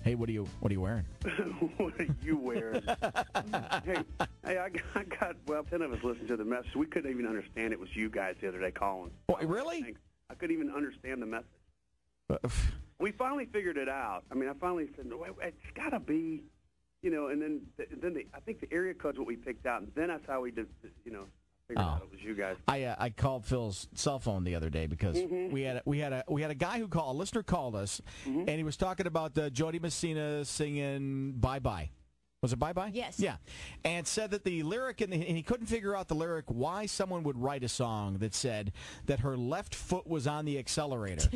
Hey, what are you wearing? What are you wearing? hey, I got, 10 of us listened to the message. We couldn't even understand it was you guys the other day calling. Oh, really? I couldn't even understand the message. We finally figured it out. I mean, I finally said, no, it's got to be, and then I think the area code's what we picked out, and then that's how we did, figured out it was you guys. I called Phil's cell phone the other day because we had a guy who called, a listener called us, and he was talking about Jody Messina singing "Bye Bye." Was it "Bye Bye"? Yes. Yeah, and said that the lyric and he couldn't figure out the lyric why someone would write a song that said that her left foot was on the accelerator.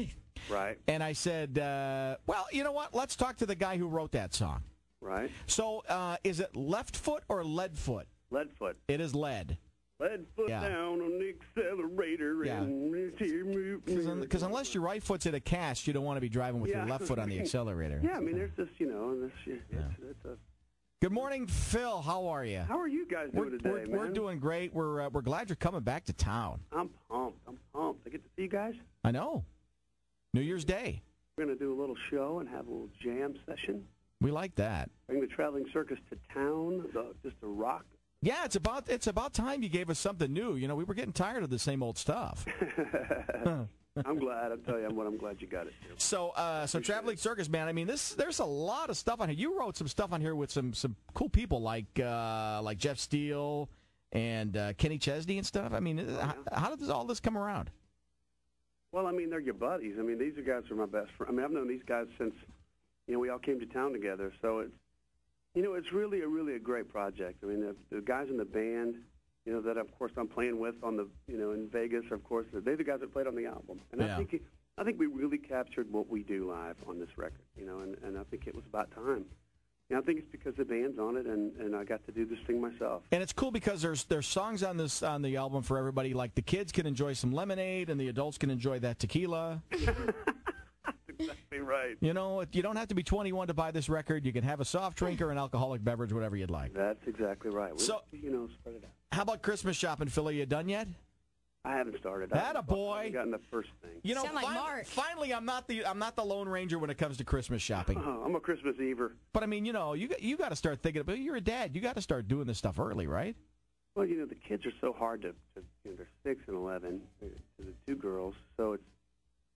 Right. And I said, well, you know what? Let's talk to the guy who wrote that song. Right. So, is it left foot or lead foot? Lead foot. It is lead. Lead foot down on the accelerator. Yeah. Because unless your right foot's in a cast, you don't want to be driving with your left foot on the accelerator. Yeah, I mean, there's this, it's a... Good morning, Phil. How are you? How are you guys doing today, man? We're doing great. We're glad you're coming back to town. I'm pumped. I get to see you guys. I know. New Year's Day. We're going to do a little show and have a little jam session. We like that. Bring the traveling circus to town, just to rock. Yeah, it's about time you gave us something new. We were getting tired of the same old stuff. I'm glad. I'll tell you what. I'm glad you got it. Too. So traveling circus, man. I mean, there's a lot of stuff on here. You wrote some stuff on here with some cool people like Jeff Steele and Kenny Chesney and stuff. I mean, how did all this come around? Well, I mean, they're your buddies. I mean, these guys are my best friends. I mean, I've known these guys since we all came to town together. So it's really a great project. I mean, the guys in the band, that of course I'm playing with on the, in Vegas. Of course, they're the guys that played on the album, and I think we really captured what we do live on this record. And I think it was about time. I think it's because the band's on it, and I got to do this thing myself. And it's cool because there's songs on the album for everybody. Like the kids can enjoy some lemonade, and the adults can enjoy that tequila. Exactly right. You don't have to be 21 to buy this record. You can have a soft drink or an alcoholic beverage, whatever you'd like. That's exactly right. So, spread it out. How about Christmas shopping, Phil? Are you done yet? I haven't started. Attaboy. I haven't gotten the first thing. Sound like Mark. Finally, I'm not the Lone Ranger when it comes to Christmas shopping. I'm a Christmas Ever. But I mean, you got to start thinking about. You're a dad. You got to start doing this stuff early, right? Well, the kids are so hard to they're 6 and 11. To the two girls, so it's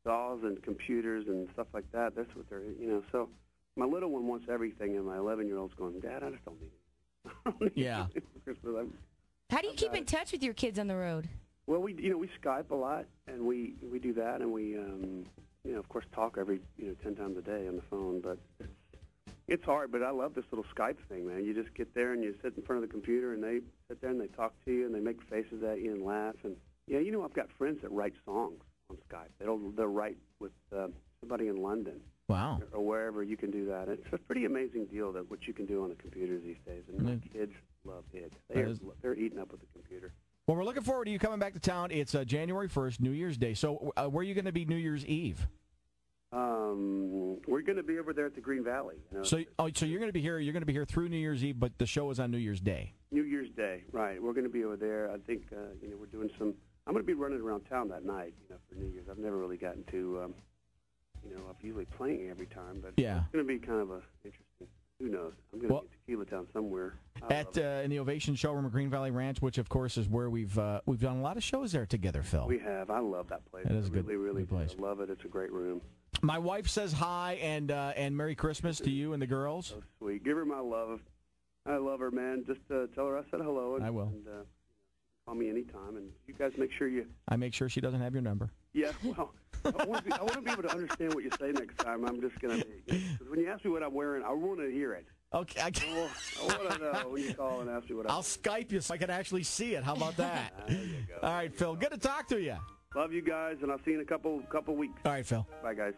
dolls and computers and stuff like that. That's what they're, So my little one wants everything, and my 11-year-old's going, Dad, I just don't need it. Yeah. How do you keep in touch with your kids on the road? Well, we Skype a lot, and we do that, and we of course talk every 10 times a day on the phone. But it's hard. But I love this little Skype thing, man. You just get there and you sit in front of the computer, and they sit there and they talk to you and they make faces at you and laugh. And I've got friends that write songs on Skype. They'll write with somebody in London. Wow. Or wherever you can do that. It's a pretty amazing deal that what you can do on the computers these days. And my kids love it. They're eating up with the computer. Well, we're looking forward to you coming back to town. It's January 1st, New Year's Day. So where are you going to be New Year's Eve? We're going to be over there at the Green Valley. So you're going to be here. You're going to be here through New Year's Eve, but the show is on New Year's Day. New Year's Day, right? We're going to be over there. I think we're doing some. I'm going to be running around town that night, for New Year's. I've never really gotten to, I'm usually playing every time, but it's going to be kind of a interesting. Who knows? I'm going to get tequila town somewhere. In the Ovation Showroom at Green Valley Ranch, which of course is where we've done a lot of shows there together, Phil. We have. I love that place. It is a really good place. I love it. It's a great room. My wife says hi and Merry Christmas to you and the girls. So sweet. Give her my love. I love her, man. Just tell her I said hello. And, I will. And, call me anytime, and you guys make sure you... I make sure she doesn't have your number. Yeah, well, I want to be able to understand what you say next time. I'm just going to... Because when you ask me what I'm wearing, I want to hear it. Okay. I want to know when you call and ask me what I'm I'll Skype you so I can actually see it. How about that? There you go. All right, Phil. Good to talk to you. Love you guys, and I'll see you in a couple weeks. All right, Phil. Bye, guys.